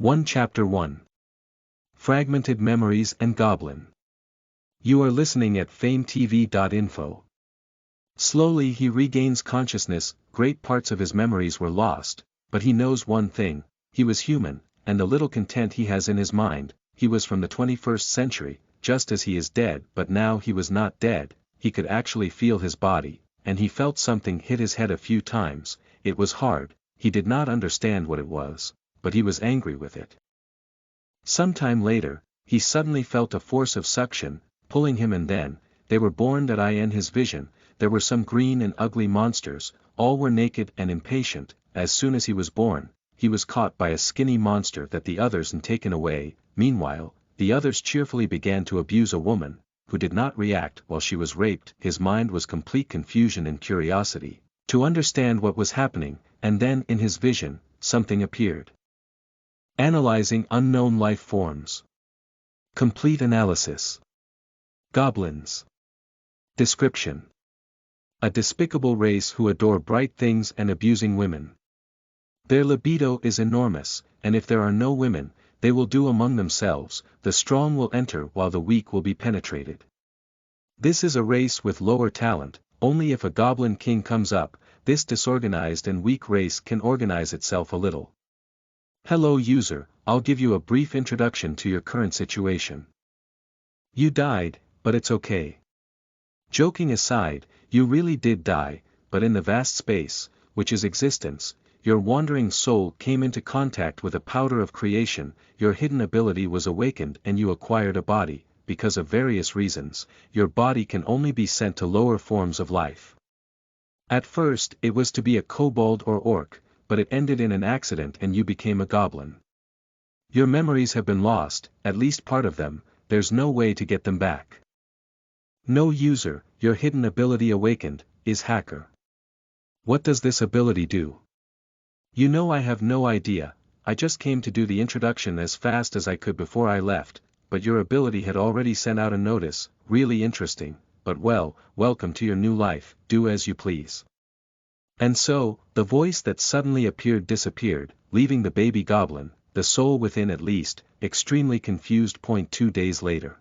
1 Chapter 1 Fragmented Memories and Goblin. You are listening at FameTV.info. Slowly he regains consciousness. Great parts of his memories were lost, but he knows one thing: he was human, and the little content he has in his mind. He was from the 21st century, just as he is dead, but now he was not dead. He could actually feel his body, and he felt something hit his head a few times. It was hard, he did not understand what it was, but he was angry with it. Sometime later, he suddenly felt a force of suction, pulling him, and then, they were born that eye in his vision. There were some green and ugly monsters, all were naked and impatient. As soon as he was born, he was caught by a skinny monster that the others and taken away. Meanwhile, the others cheerfully began to abuse a woman, who did not react while she was raped. His mind was complete confusion and curiosity, to understand what was happening, and then in his vision, something appeared. Analyzing unknown life forms. Complete analysis. Goblins. Description: a despicable race who adore bright things and abusing women. Their libido is enormous, and if there are no women, they will do among themselves. The strong will enter while the weak will be penetrated. This is a race with lower talent. Only if a goblin king comes up, this disorganized and weak race can organize itself a little. Hello user, I'll give you a brief introduction to your current situation. You died, but it's okay. Joking aside, you really did die, but in the vast space, which is existence, your wandering soul came into contact with a powder of creation. Your hidden ability was awakened and you acquired a body. Because of various reasons, your body can only be sent to lower forms of life. At first it was to be a kobold or orc, but it ended in an accident and you became a goblin. Your memories have been lost, at least part of them. There's no way to get them back. No user, your hidden ability awakened, is hacker. What does this ability do? You know, I have no idea. I just came to do the introduction as fast as I could before I left, but your ability had already sent out a notice. Really interesting, but well, welcome to your new life, do as you please. And so, the voice that suddenly appeared disappeared, leaving the baby goblin, the soul within at least, extremely confused. 2 days later.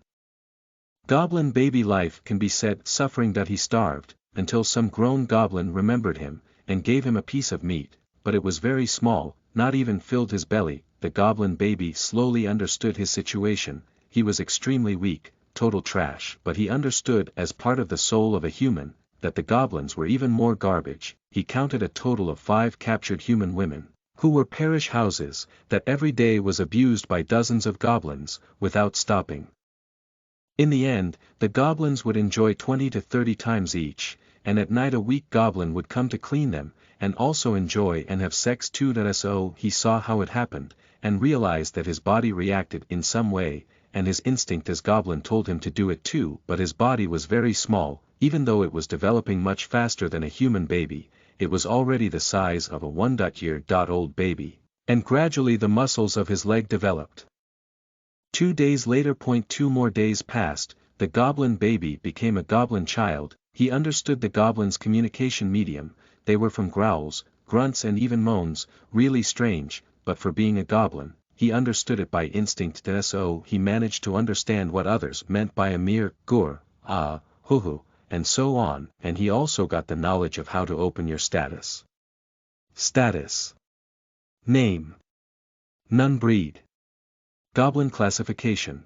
Goblin baby life can be said suffering that he starved, until some grown goblin remembered him, and gave him a piece of meat, but it was very small, not even filled his belly. The goblin baby slowly understood his situation. He was extremely weak, total trash, but he understood as part of the soul of a human, that the goblins were even more garbage. He counted a total of 5 captured human women, who were parish houses, that every day was abused by dozens of goblins, without stopping. In the end, the goblins would enjoy 20 to 30 times each, and at night a weak goblin would come to clean them, and also enjoy and have sex too. So he saw how it happened, and realized that his body reacted in some way, and his instinct as goblin told him to do it too, but his body was very small. Even though it was developing much faster than a human baby, it was already the size of a 1-year-old baby, and gradually the muscles of his leg developed. 2 days later. 2 more days passed, the goblin baby became a goblin child. He understood the goblins' communication medium. They were from growls, grunts and even moans. Really strange, but for being a goblin, he understood it by instinct. So he managed to understand what others meant by a mere gur, ah, hoo, and so on, and he also got the knowledge of how to open your status. Status. Name. None. Breed. Goblin classification.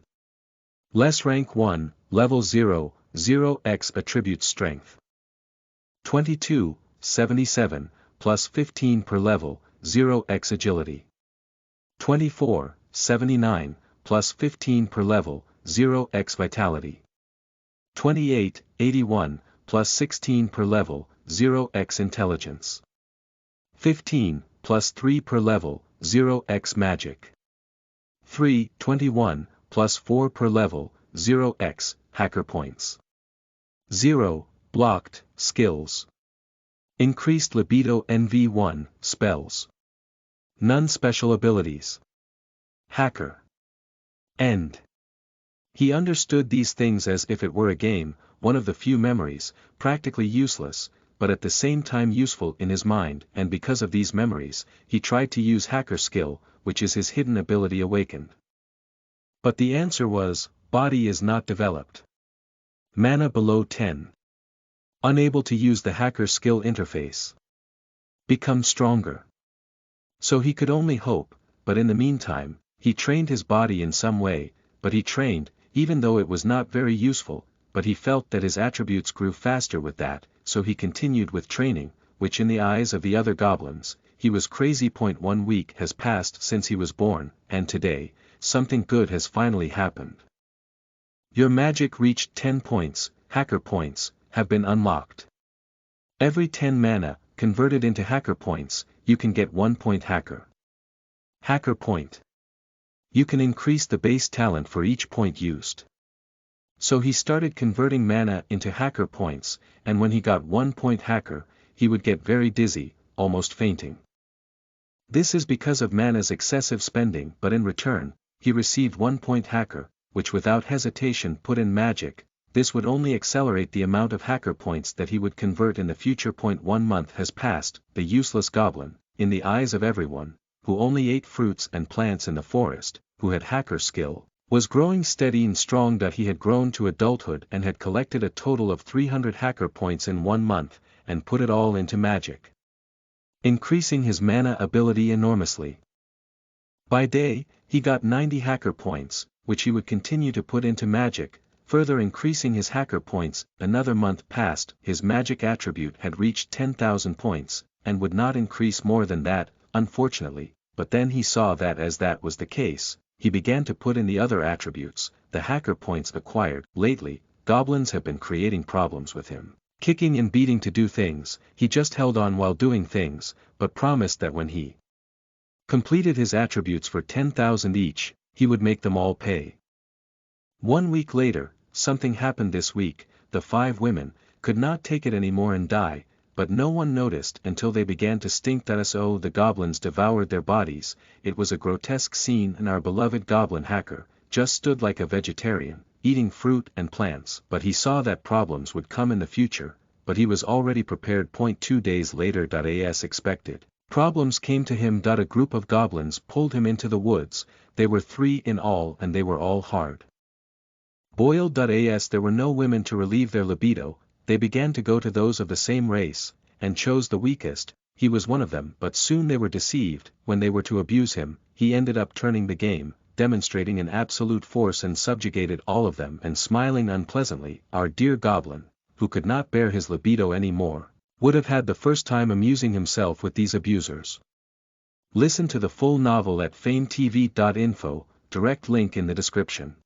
Less rank 1, level 0, 0x attribute strength. 22, 77, plus 15 per level, 0x agility. 24, 79, plus 15 per level, 0x vitality. 28, 81, plus 16 per level, 0x intelligence. 15, plus 3 per level, 0x magic. 3, 21, plus 4 per level, 0x, hacker points. 0, blocked, skills. Increased libido NV1, spells. None special abilities. Hacker. End. He understood these things as if it were a game, one of the few memories, practically useless, but at the same time useful in his mind, and because of these memories, he tried to use hacker skill, which is his hidden ability awakened. But the answer was, body is not developed. Mana below 10. Unable to use the hacker skill interface. Become stronger. So he could only hope, but in the meantime, he trained his body in some way, but he trained, even though it was not very useful, but he felt that his attributes grew faster with that, so he continued with training, which in the eyes of the other goblins, he was crazy. 1 week has passed since he was born, and today, something good has finally happened. Your magic reached 10 points, hacker points, have been unlocked. Every 10 mana, converted into hacker points, you can get 1 point hacker. Hacker point. You can increase the base talent for each point used. So he started converting mana into hacker points, and when he got 1 point hacker, he would get very dizzy, almost fainting. This is because of mana's excessive spending, but in return, he received 1 point hacker, which without hesitation put in magic. This would only accelerate the amount of hacker points that he would convert in the future. 1 month has passed, the useless goblin, in the eyes of everyone, who only ate fruits and plants in the forest, who had hacker skill, was growing steady and strong. He had grown to adulthood and had collected a total of 300 hacker points in 1 month, and put it all into magic, increasing his mana ability enormously. By day, he got 90 hacker points, which he would continue to put into magic, further increasing his hacker points. Another month passed, his magic attribute had reached 10,000 points, and would not increase more than that, unfortunately, but then he saw that as that was the case, he began to put in the other attributes, the hacker points acquired. Lately, goblins have been creating problems with him, kicking and beating to do things. He just held on while doing things, but promised that when he completed his attributes for 10,000 each, he would make them all pay. 1 week later, something happened. This week, the 5 women could not take it anymore and die, but no one noticed until they began to stink. So the goblins devoured their bodies. It was a grotesque scene, and our beloved goblin hacker just stood like a vegetarian, eating fruit and plants. But he saw that problems would come in the future, but he was already prepared. 2 days later, as expected, problems came to him. A group of goblins pulled him into the woods. They were 3 in all, and they were all hard boiled. There were no women to relieve their libido. They began to go to those of the same race, and chose the weakest. He was one of them, but soon they were deceived. When they were to abuse him, he ended up turning the game, demonstrating an absolute force, and subjugated all of them and smiling unpleasantly. Our dear goblin, who could not bear his libido any more, would have had the first time amusing himself with these abusers. Listen to the full novel at FameTV.info, direct link in the description.